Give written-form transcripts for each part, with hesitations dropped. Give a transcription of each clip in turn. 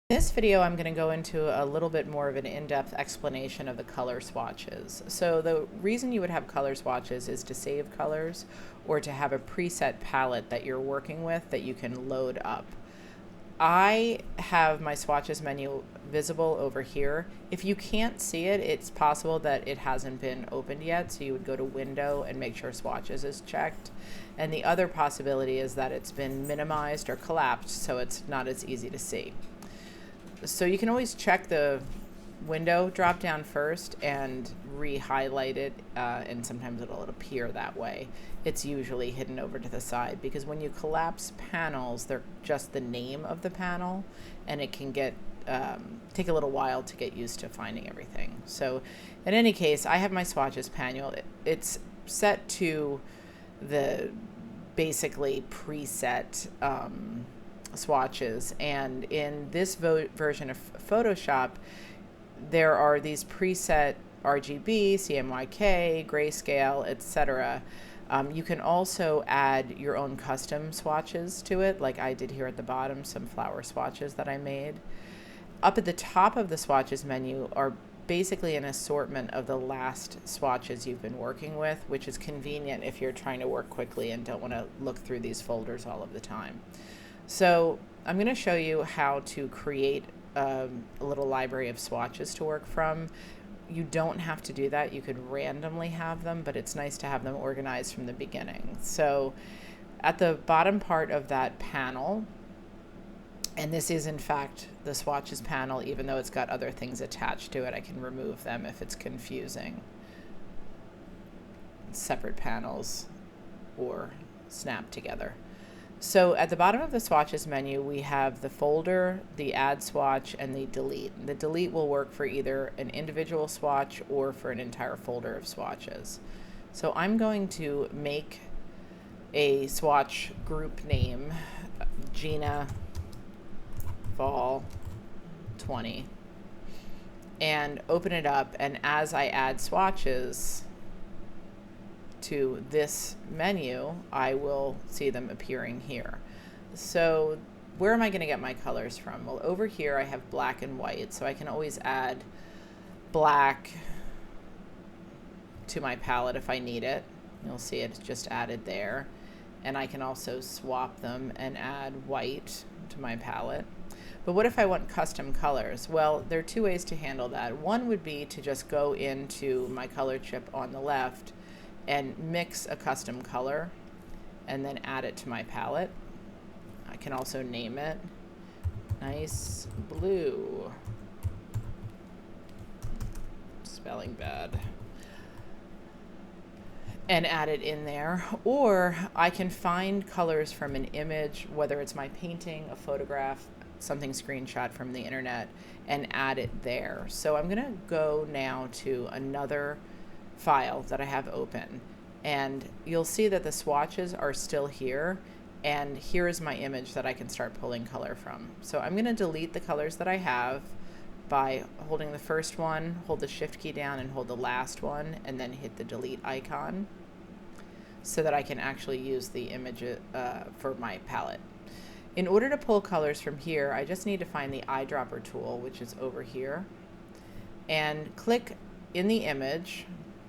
In this video, I'm going to go into a little bit more of an in-depth explanation of the color swatches. So the reason you would have color swatches is to save colors or to have a preset palette that you're working with that you can load up. I have my swatches menu visible over here. If you can't see it, it's possible that it hasn't been opened yet, so you would go to Window and make sure Swatches is checked. And the other possibility is that it's been minimized or collapsed, so it's not as easy to see. So you can always check the window drop down first and re-highlight it, and sometimes it'll appear that way. It's usually hidden over to the side because when you collapse panels, they're just the name of the panel, and it can get take a little while to get used to finding everything. So in any case, I have my swatches panel. It's set to the basically preset swatches, and in this version of Photoshop there are these preset RGB, CMYK, grayscale, etc. You can also add your own custom swatches to it, like I did here at the bottom, some flower swatches that I made. Up at the top of the swatches menu are basically an assortment of the last swatches you've been working with, which is convenient if you're trying to work quickly and don't want to look through these folders all of the time. So I'm going to show you how to create a little library of swatches to work from. You don't have to do that. You could randomly have them, but it's nice to have them organized from the beginning. So at the bottom part of that panel, and this is in fact the swatches panel, even though it's got other things attached to it, I can remove them if it's confusing. Separate panels or snap together. So at the bottom of the swatches menu, we have the folder, the add swatch, and the delete. The delete will work for either an individual swatch or for an entire folder of swatches. So I'm going to make a swatch group name, Gina Fall 20, and open it up, and as I add swatches to this menu, I will see them appearing here. So where am I going to get my colors from? Well, over here I have black and white, so I can always add black to my palette if I need it. You'll see it's just added there. And I can also swap them and add white to my palette. But what if I want custom colors? Well, there are two ways to handle that. One would be to just go into my color chip on the left and mix a custom color and then add it to my palette. I can also name it Nice Blue. Spelling bad. And add it in there. Or I can find colors from an image, whether it's my painting, a photograph, something screenshot from the internet, and add it there. So I'm gonna go now to another file that I have open, and you'll see that the swatches are still here, and here is my image that I can start pulling color from. So I'm going to delete the colors that I have by holding the first one, hold the shift key down and hold the last one, and then hit the delete icon so that I can actually use the image for my palette. In order to pull colors from here, I just need to find the eyedropper tool, which is over here, and click in the image.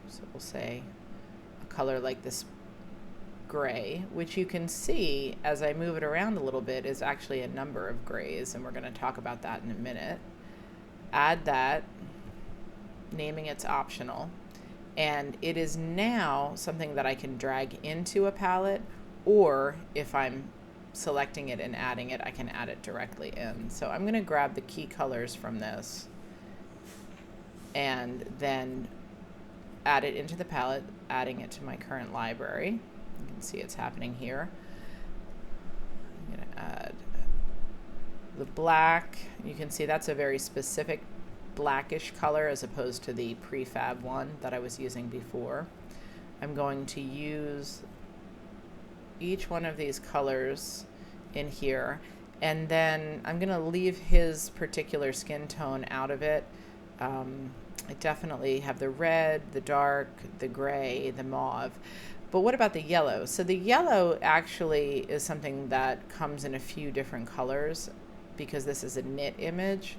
So we'll say a color like this gray, which you can see as I move it around a little bit is actually a number of grays, and we're going to talk about that in a minute. Add that, naming it's optional, and it is now something that I can drag into a palette, or if I'm selecting it and adding it, I can add it directly in. So I'm going to grab the key colors from this and then add it into the palette, adding it to my current library. You can see it's happening here. I'm going to add the black. You can see that's a very specific blackish color as opposed to the prefab one that I was using before. I'm going to use each one of these colors in here, and then I'm going to leave his particular skin tone out of it. I definitely have the red, the dark, the gray, the mauve. But what about the yellow? So the yellow actually is something that comes in a few different colors. because this is a knit image.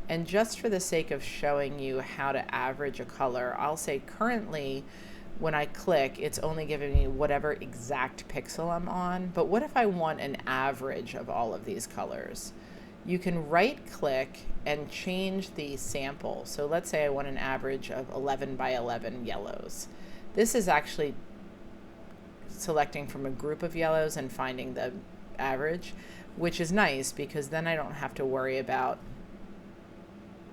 And just for the sake of showing you how to average a color, I'll say currently when I click, it's only giving me whatever exact pixel I'm on. But what if I want an average of all of these colors? You can right click and change the sample. So let's say I want an average of 11 by 11 yellows. This is actually selecting from a group of yellows and finding the average, which is nice because then I don't have to worry about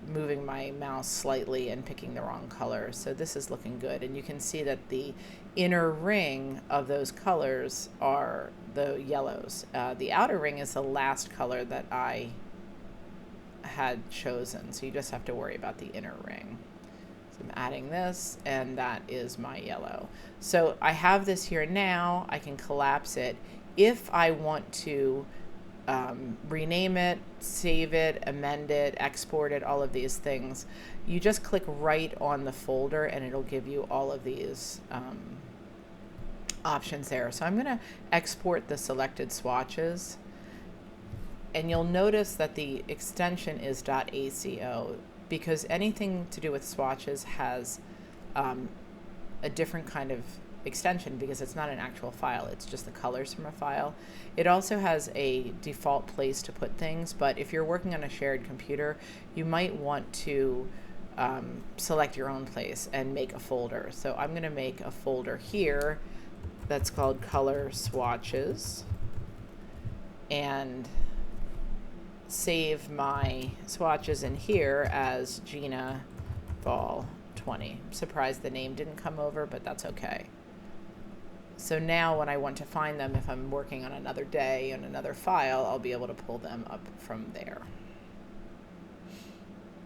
moving my mouse slightly and picking the wrong color. So this is looking good, and you can see that the inner ring of those colors are the yellows. The outer ring is the last color that I had chosen, so you just have to worry about the inner ring. So I'm adding this, and that is my yellow. So I have this here now. I can collapse it. If I want to rename it, save it, amend it, export it, all of these things, you just click right on the folder and it'll give you all of these options there. So I'm going to export the selected swatches, and you'll notice that the extension is .aco because anything to do with swatches has a different kind of extension because it's not an actual file, it's just the colors from a file. It also has a default place to put things, but if you're working on a shared computer, you might want to select your own place and make a folder. So I'm going to make a folder here that's called Color Swatches and save my swatches in here as Gina Ball 20. I'm surprised the name didn't come over, but that's okay. So now when I want to find them, if I'm working on another day on another file, I'll be able to pull them up from there.